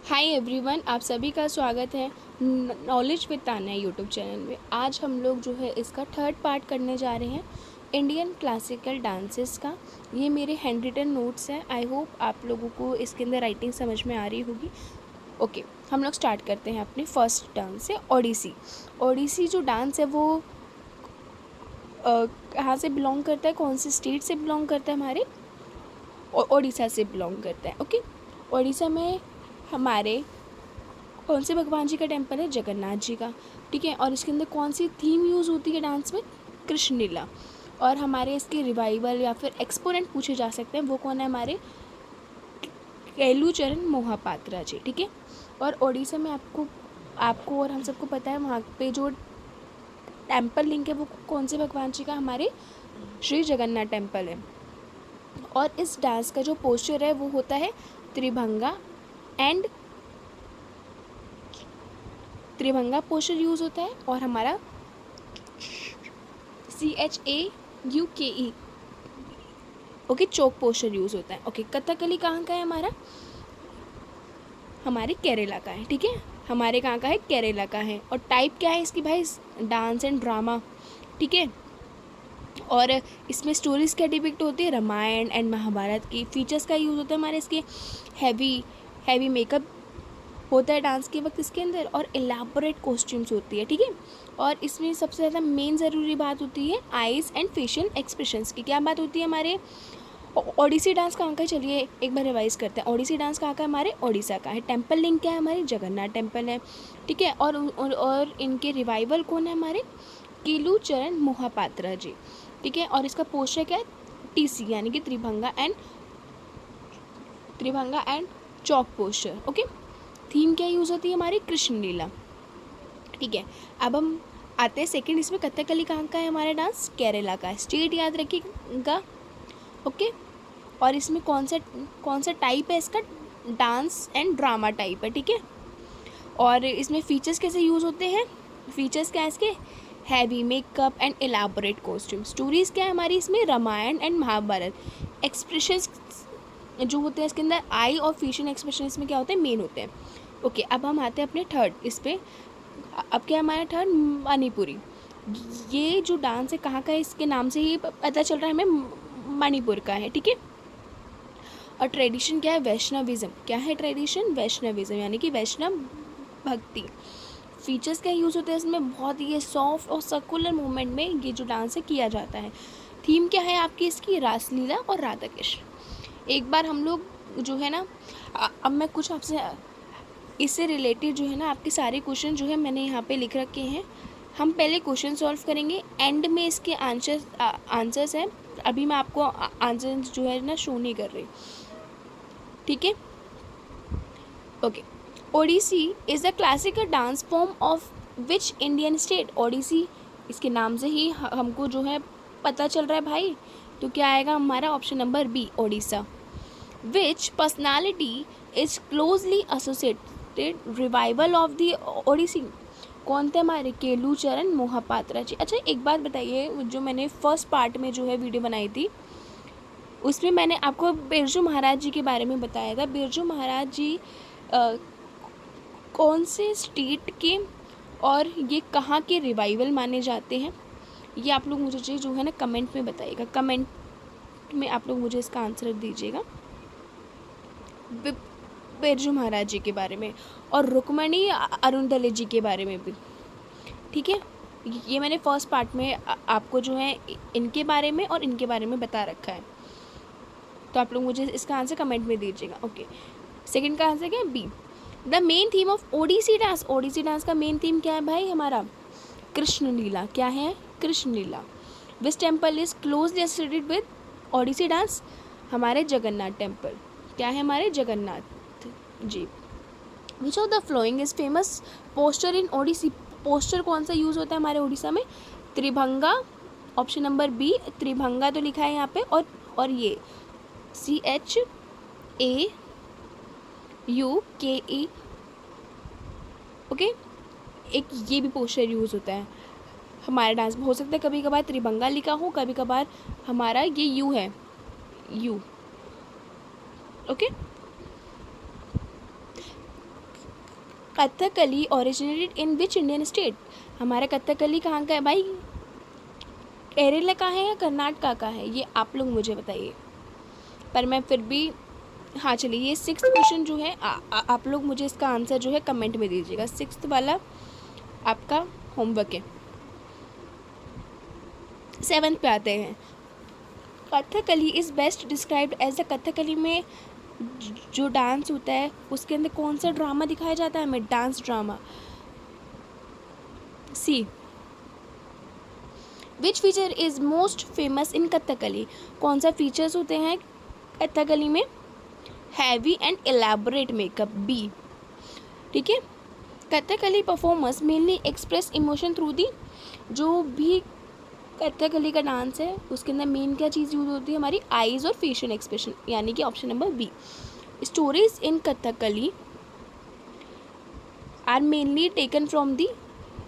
Hi everyone, आप सभी का स्वागत है knowledge with Tanya YouTube channel में। आज हम लोग जो है इसका थर्ड पार्ट करने जा रहे हैं इंडियन क्लासिकल डांसेस का। ये मेरे हैंड रिटन नोट्स हैं। आई होप आप लोगों को इसके अंदर राइटिंग समझ में आ रही होगी। ओके, हम लोग स्टार्ट करते हैं अपने फर्स्ट डांस से, ओडिसी। ओडिसी जो डांस है वो कहाँ से बिलोंग करता है, कौन से स्टेट से बिलोंग करता है? हमारे ओडिशा से बिलोंग करता है। ओके, ओडिशा में हमारे कौन से भगवान जी का टेम्पल है? जगन्नाथ जी का। ठीक है, और इसके अंदर कौन सी थीम यूज़ होती है डांस में? कृष्ण लीला। और हमारे इसके रिवाइवल या फिर एक्सपोनेंट पूछे जा सकते हैं, वो कौन है? हमारे केलुचरण मोहापात्रा जी। ठीक है, और ओडिशा में आपको और हम सबको पता है वहाँ पे जो टेम्पल लिंक है वो कौन से भगवान जी का? हमारे श्री जगन्नाथ टेम्पल है। और इस डांस का जो पोस्चर है वो होता है Tribhanga and Tribhanga posture use होता है। और हमारा CHAUKE ओके चोक पोस्चर यूज़ होता है। ओके, कथकली कहाँ का है? हमारे केरला का है। ठीक है, हमारे कहाँ का है? केरला का है। और टाइप क्या है इसकी भाई? Dance and drama. ठीक है, और इसमें स्टोरीज क्या डिपिक्ट होती है? रामायण एंड महाभारत की। फीचर्स का यूज़ होता है हमारे इसके हैवी मेकअप होता है डांस के वक्त इसके अंदर, और एलाबोरेट कॉस्ट्यूम्स होती है। ठीक है, और इसमें सबसे ज़्यादा मेन ज़रूरी बात होती है आइज़ एंड फेशियल एक्सप्रेशंस की। क्या बात होती है? हमारे ओडिसी डांस कहाँ का है? चलिए एक बार रिवाइज करते हैं। ओडिसी डांस कहाँ का है? हमारे ओडिशा का है। टेम्पल लिंक क्या है? हमारे जगन्नाथ टेम्पल है। ठीक है, और इनके रिवाइवल कौन है? हमारे केलुचरण मोहापात्रा जी। ठीक है, और इसका पोस्टर क्या है? TC यानी कि Tribhanga and Chowk poster. Okay, theme क्या यूज़ होती है? हमारी कृष्ण लीला। ठीक है, अब हम आते हैं सेकंड। इसमें कथकली कहाँ का है? हमारा डांस केरला का है। स्टेट याद रखिएगा। ओके, और इसमें कौन सा टाइप है इसका? डांस एंड ड्रामा टाइप है। ठीक है, और इसमें फीचर्स कैसे यूज़ होते हैं? फीचर्स क्या है इसके? Heavy makeup and elaborate costume. Stories क्या है हमारी इसमें? रामायण एंड महाभारत। एक्सप्रेशंस जो होते हैं इसके अंदर आई और फेशियल एक्सप्रेशन इसमें क्या होते हैं? मेन होते हैं। ओके, अब हम आते हैं अपने थर्ड इस पे। अब क्या हमारा थर्ड? मणिपुरी। ये जो डांस है कहाँ का है? इसके नाम से ही पता चल रहा है हमें मणिपुर का है। ठीक है, और ट्रेडिशन क्या है? वैष्णविज्म। क्या है ट्रेडिशन? वैष्णविज्म यानी कि वैष्णव भक्ति। फीचर्स क्या यूज़ होते हैं इसमें? बहुत ही सॉफ्ट और सर्कुलर मूवमेंट में ये जो डांस है किया जाता है। थीम क्या है आपकी इसकी? रासलीला और राधा कृष्ण। एक बार हम लोग जो है ना, अब मैं कुछ आपसे इससे रिलेटेड जो है ना आपके सारे क्वेश्चन जो है मैंने यहाँ पे लिख रखे हैं। हम पहले क्वेश्चन सॉल्व करेंगे, एंड में इसके आंसर्स हैं। अभी मैं आपको आंसर जो है ना शो नहीं कर रही। ठीक है, okay. Odissi is the classical dance form of which Indian state? Odissi इसके नाम से ही हमको जो है पता चल रहा है भाई, तो क्या आएगा हमारा? Option number B, Odisha. Which personality is closely associated revival of the Odissi? कौन थे हमारे? केलुचरण मोहापात्रा जी। अच्छा एक बात बताइए, जो मैंने फर्स्ट पार्ट में जो है वीडियो बनाई थी उसमें मैंने आपको बिरजू महाराज जी के बारे में बताया था। बिरजू महाराज जी कौन से स्टेट के और ये कहाँ के रिवाइवल माने जाते हैं? ये आप लोग मुझे जो है ना कमेंट में बताइएगा। कमेंट में आप लोग मुझे इसका आंसर दीजिएगा बिरजू महाराज जी के बारे में, और रुक्मणी अरुणदले जी के बारे में भी। ठीक है, ये मैंने फर्स्ट पार्ट में आपको जो है इनके बारे में और इनके बारे में बता रखा है, तो आप लोग मुझे इसका आंसर कमेंट में दीजिएगा। ओके, सेकंड का आंसर क्या है? B. The main theme of Odissi dance. Odissi dance का मेन थीम क्या है भाई? हमारा कृष्ण लीला। क्या है? Krishna Leela. Which temple is closely associated with Odissi dance? हमारे जगन्नाथ टेम्पल। क्या है? हमारे Jagannath ji. Which of the following is famous posture in Odissi? Posture कौन सा यूज़ होता है हमारे उड़ीसा में? Tribhanga. Option number B, Tribhanga तो लिखा है यहाँ पे, और ये CHAUKE। ओके, एक ये भी पोस्टर यूज़ होता है हमारे डांस में। हो सकता है कभी कभार त्रिभंगा लिखा हो, कभी कभार हमारा ये यू है, you. Okay, Kathakali originated in which Indian state? हमारा कथकली कहाँ का है भाई? केरला का है या कर्नाटका का है? ये आप लोग मुझे बताइए। पर मैं फिर भी, हाँ चलिए, ये 6th क्वेश्चन जो है आप लोग मुझे इसका आंसर जो है कमेंट में दीजिएगा। 6th वाला आपका होमवर्क है। 7th पे आते हैं। Kathakali is best described as the, Kathakali में जो डांस होता है उसके अंदर कौन सा ड्रामा दिखाया जाता है हमें? Dance drama. C. Which feature is most famous in Kathakali? कौन सा फीचर्स होते हैं कथकली में? Heavy and elaborate makeup. B. ठीक है। Kathakali performers mainly express emotion through the, जो भी कथकली का डांस है उसके अंदर मेन क्या चीज़ यूज होती है? हमारी आईज और फेशियल एक्सप्रेशन, यानी कि option number B. Stories in Kathakali are mainly taken from the,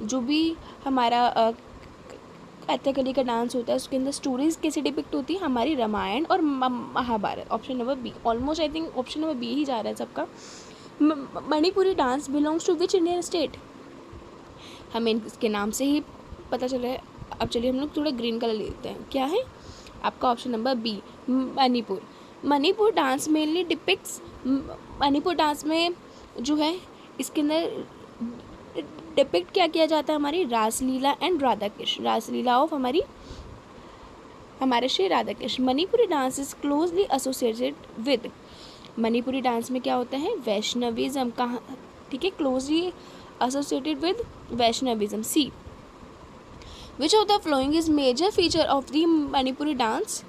जो भी हमारा कथकली का डांस होता है उसके अंदर स्टोरीज कैसे डिपिक्ट होती है? हमारी रामायण और Mahabharat. Option number B. Almost I think option number B ही जा रहा है सबका। Manipuri dance belongs to which Indian state? हमें इसके नाम से ही पता चला है। अब चलिए हम लोग थोड़ा ग्रीन कलर लेते हैं। क्या है आपका? Option number B, Manipur. Manipur dance mainly depicts, Manipur dance में जो है इसके अंदर डिपिक्ट क्या किया जाता है? हमारी रासलीला एंड राधा कृष्ण, रासलीला ऑफ हमारे Shri Radha Krishna. Manipuri dance is closely associated with, Manipuri dance में क्या होता है? वैष्णविज्म। कहाँ? ठीक है, closely associated with Vaishnavism. C. Which of the following is major feature of the Manipuri dance?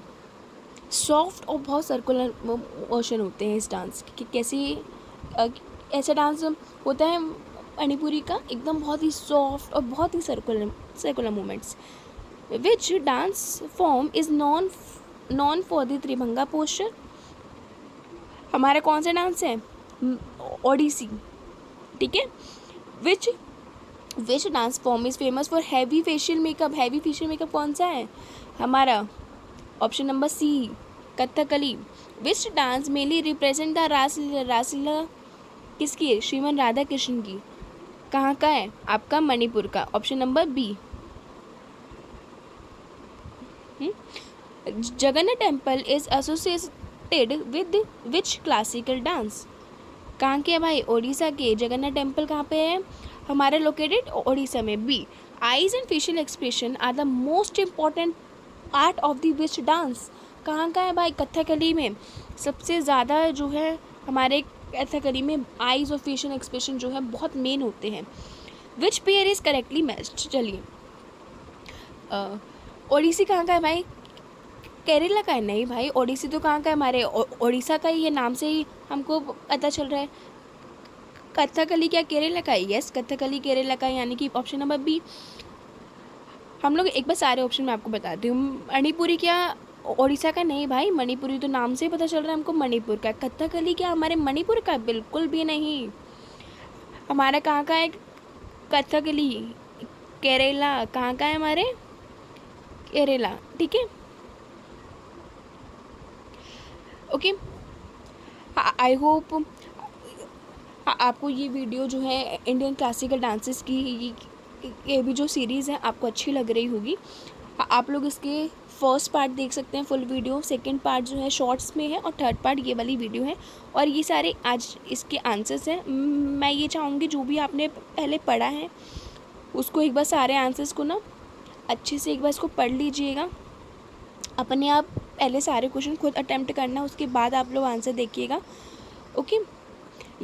Soft और बहुत सर्कुलर मोशन होते हैं इस डांस के। कैसे ऐसा डांस होता है मणिपुरी का? एकदम बहुत ही सॉफ्ट और बहुत ही circular movements. Which dance form is known for the Tribhanga posture? हमारा कौन सा डांस है? ओडिसी। ठीक है। Which dance form is famous for heavy facial makeup? Heavy facial makeup कौन सा है हमारा? Option number C, Kathakali. Which dance mainly represent the Raslila? Raslila किसकी है? श्रीमन राधा कृष्ण की। कहाँ का है आपका? मणिपुर का। Option number B. Jagannath temple is associated with which classical dance? कहाँ के है भाई? ओडिशा के। जगन्नाथ टेम्पल कहाँ पे है हमारा? लोकेटेड ओडिशा में। B. Eyes and facial expression are the most important part of the which dance? कहाँ का है भाई? कथकली में सबसे ज़्यादा जो है हमारे कथकली में आईज और फेशियल एक्सप्रेशन जो है बहुत मेन होते हैं। Which pair is correctly matched? चलिए, ओडिसी कहाँ का है भाई? केरला का है? नहीं भाई, ओडिसी तो कहाँ का है? हमारे ओडिशा का ही है, नाम से ही हमको पता चल रहा है। कथकली क्या केरला का है? यस, कथकली केरला का है, यानी कि ऑप्शन नंबर बी। हम लोग एक बार सारे ऑप्शन में आपको बताती हूँ। मणिपुरी क्या ओडिशा का? नहीं भाई, मणिपुरी तो नाम से ही पता चल रहा है हमको मणिपुर का। कथकली क्या हमारे मणिपुर का? बिल्कुल भी नहीं। हमारा कहाँ का है कथकली? केरला। कहाँ का है हमारे? केरला। ठीक है, ओके। आई होप आपको ये वीडियो जो है इंडियन क्लासिकल डांसेस की ये भी जो सीरीज़ है आपको अच्छी लग रही होगी। आप लोग इसके फर्स्ट पार्ट देख सकते हैं फुल वीडियो, सेकंड पार्ट जो है शॉर्ट्स में है और थर्ड पार्ट ये वाली वीडियो है। और ये सारे आज इसके आंसर्स हैं। मैं ये चाहूँगी जो भी आपने पहले पढ़ा है उसको एक बार सारे आंसर्स को ना अच्छे से एक बार इसको पढ़ लीजिएगा। अपने आप पहले सारे क्वेश्चन खुद अटैम्प्ट करना, उसके बाद आप लोग आंसर देखिएगा। ओके,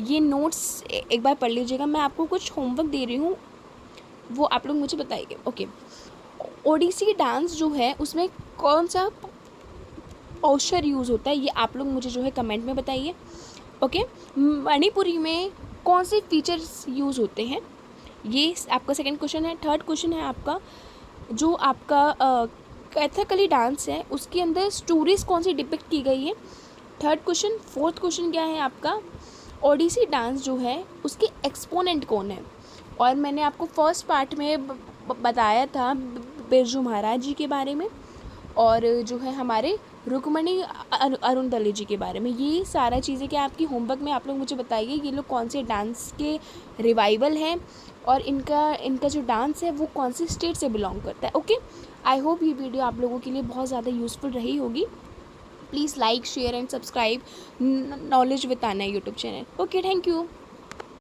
ये नोट्स एक बार पढ़ लीजिएगा। मैं आपको कुछ होमवर्क दे रही हूँ, वो आप लोग मुझे बताइए। ओके, ओडिसी डांस जो है उसमें कौन सा पोस्चर यूज़ होता है ये आप लोग मुझे जो है कमेंट में बताइए। ओके, मणिपुरी में कौन से फीचर्स यूज़ होते हैं, ये आपका सेकंड क्वेश्चन है। थर्ड क्वेश्चन है आपका जो आपका कथकली डांस है उसके अंदर स्टोरीज कौन सी डिपिक्ट की गई है, थर्ड क्वेश्चन। फोर्थ क्वेश्चन क्या है आपका, ओडिसी डांस जो है उसके एक्सपोनेंट कौन है। और मैंने आपको फर्स्ट पार्ट में बताया था बिरजू महाराज जी के बारे में। और जो है हमारे रुक्मणी अरुणदली जी के बारे में। ये सारा चीज़ें क्या आपकी होमवर्क में आप लोग मुझे बताइए ये लोग कौन से डांस के रिवाइवल हैं और इनका जो डांस है वो कौन सी स्टेट से बिलोंग करता है। ओके, आई होप ये वीडियो आप लोगों के लिए बहुत ज़्यादा यूज़फुल रही होगी। Please like share and subscribe knowledge with Tanya YouTube channel. Okay, thank you.